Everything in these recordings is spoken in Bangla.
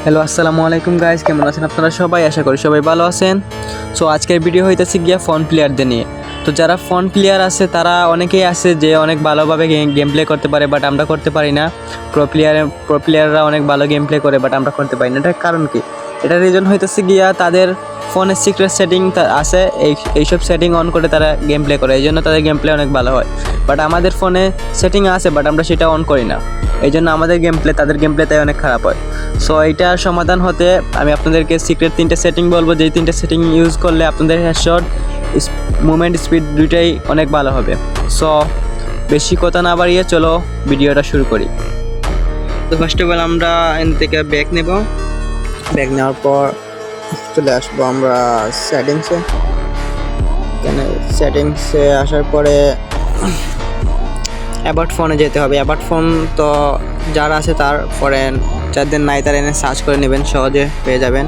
হ্যালো আসসালামু আলাইকুম গাইস, কেমন আছেন আপনারা সবাই? আশা করি সবাই ভালো আছেন। সো আজকের ভিডিও হইতেছে গিয়া ফোন প্লেয়ারদের নিয়ে। তো যারা ফোন প্লেয়ার আছে তারা অনেকেই আছে যে অনেক ভালোভাবে গেম প্লে করতে পারে, বাট আমরা করতে পারি না। প্রো প্লেয়াররা অনেক ভালো গেম প্লে করে, বাট আমরা করতে পারি না। এটার কারণ কি? এটার রিজন হইতেছে গিয়া তাদের ফোনের সিক্রেট সেটিং আছে, এইসব সেটিং অন করে তারা গেম প্লে করে, এই জন্য তাদের গেম প্লে অনেক ভালো হয়। বাট আমাদের ফোনে সেটিং আছে, বাট আমরা সেটা অন করি না, এই জন্য আমাদের গেম প্লে তাদের গেম প্লে তাই অনেক খারাপ হয়। সো এইটার সমাধান হতে আমি আপনাদেরকে সিক্রেট 3টে সেটিং বলবো, যেই 3টে সেটিং ইউজ করলে আপনাদের হেডশট, মুভমেন্ট স্পিড দুইটাই অনেক ভালো হবে। সো বেশি কথা না বাড়িয়ে চলো ভিডিওটা শুরু করি। তো ফার্স্ট অফ অল আমরা এখান থেকে ব্যাক নেব। ব্যাক নেওয়ার পর চলে আসবো আমরা সেটিংসে। এখানে সেটিংসে আসার পরে অ্যাবাউট ফোনে যেতে হবে। অ্যাবাউট ফোন তো যারা আছে তার ফরেন, যাদের নাই তারা এনে সার্চ করে নেবেন, সহজে পেয়ে যাবেন।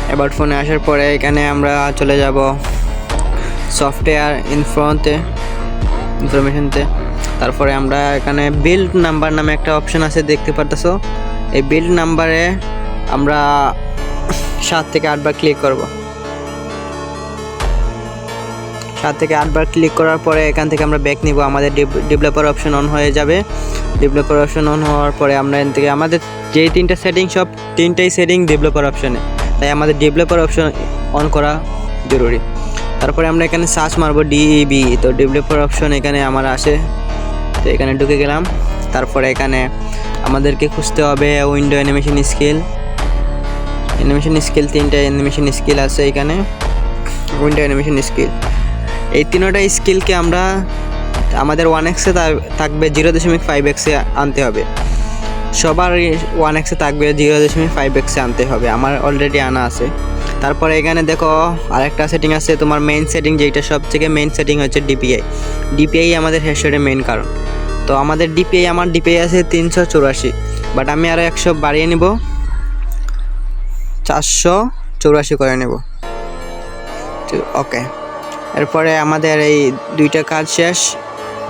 অ্যাবাউট ফোনে আসার পরে এখানে আমরা চলে যাব সফটওয়্যার ইনফরমেশনতে। তারপরে আমরা এখানে বিল্ড নাম্বার নামে একটা অপশন আছে, দেখতে পারতেছো। এই বিল্ড নাম্বারে আমরা 7 থেকে 8 বার ক্লিক করব। 7 থেকে 8 বার ক্লিক করার পরে এখান থেকে আমরা ব্যাক নিব। আমাদের ডেভেলপার অপশন অন হয়ে যাবে। ডেভেলপার অপশন অন হওয়ার পরে আমরা এখান থেকে আমাদের যেই 3টা সেটিং, সব 3টাই সেটিং ডেভেলপার অপশনে, তাই আমাদের ডেভেলপার অপশন অন করা জরুরি। তারপরে আমরা এখানে সার্চ মারবো ডিইবি, তো ডেভেলপার অপশন এখানে আমার আসে, তো এখানে ঢুকে গেলাম। তারপরে এখানে আমাদেরকে খুঁজতে হবে উইন্ডো অ্যানিমেশন স্কিল। 3টা অ্যানিমেশন স্কিল আছে এখানে। উইন্ডো অ্যানিমেশন স্কিল, এই 3টা স্কিলকে আমরা আমাদের 1x-এ থাকবে 0.5x-এ আনতে হবে। সবার 1x-এ থাকবে 0.5x-এ আনতে হবে। আমার অলরেডি আনা আছে। তারপরে এখানে দেখো আরেকটা সেটিং আছে, তোমার মেইন সেটিং, যেটা সব থেকে মেইন সেটিং হচ্ছে ডিপিআই আমাদের হেডশটের মেইন কারণ। তো আমাদের আমার ডিপিআই আছে 384, বাট আমি আরও 100 বাড়িয়ে নেব, 484 করে নেব। ওকে, এরপরে আমাদের এই 2টা কাজ শেষ।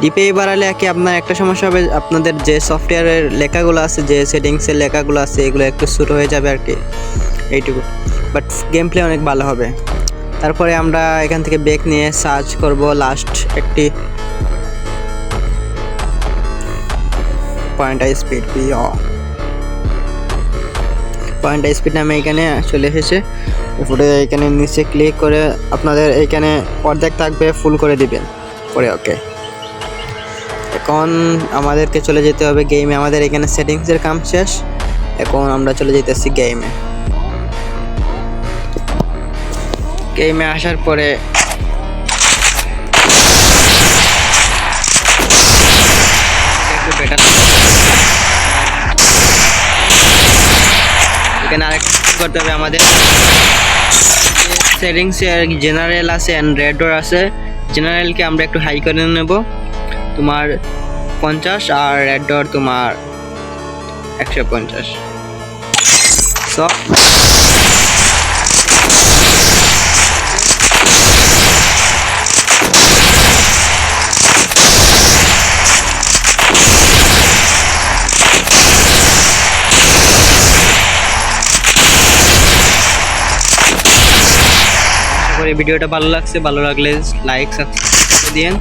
ডিপিআই বাড়ালে কি আপনার একটা সমস্যা হবে, আপনাদের যে সফটওয়্যারের লেখাগুলো আছে, যে সেটিংসের লেখাগুলো আছে, এগুলো একটু ছোটো হয়ে যাবে আর কি, এইটুকু। বাট গেম প্লে অনেক ভালো হবে। তারপরে আমরা এখান থেকে ব্যাক নিয়ে সার্চ করব লাস্ট একটি পয়েন্ট স্পিড নামে এখানে চলে এসেছে। এরপরে এখানে নিচে ক্লিক করে আপনাদের এইখানে অর্ধেক থাকবে, ফুল করে দিবেন পরে। ওকে, এখন আমাদেরকে চলে যেতে হবে গেমে। আমাদের এখানে সেটিংসের কাম শেষ, এখন আমরা চলে যেতেছি গেমে আসার পরে এখানে আরেকটা করতে হবে আমাদের। সেটিংসে জেনারেল আছে অ্যান্ড রেড ডট আছে। জেনারেলকে আমরা একটু হাই করে নেব, তোমার 50, আর রেড ডট তোমার 150। সো ভিডিওটা ভালো লাগলে লাইক সাবস্ক্রাইব করে দিন।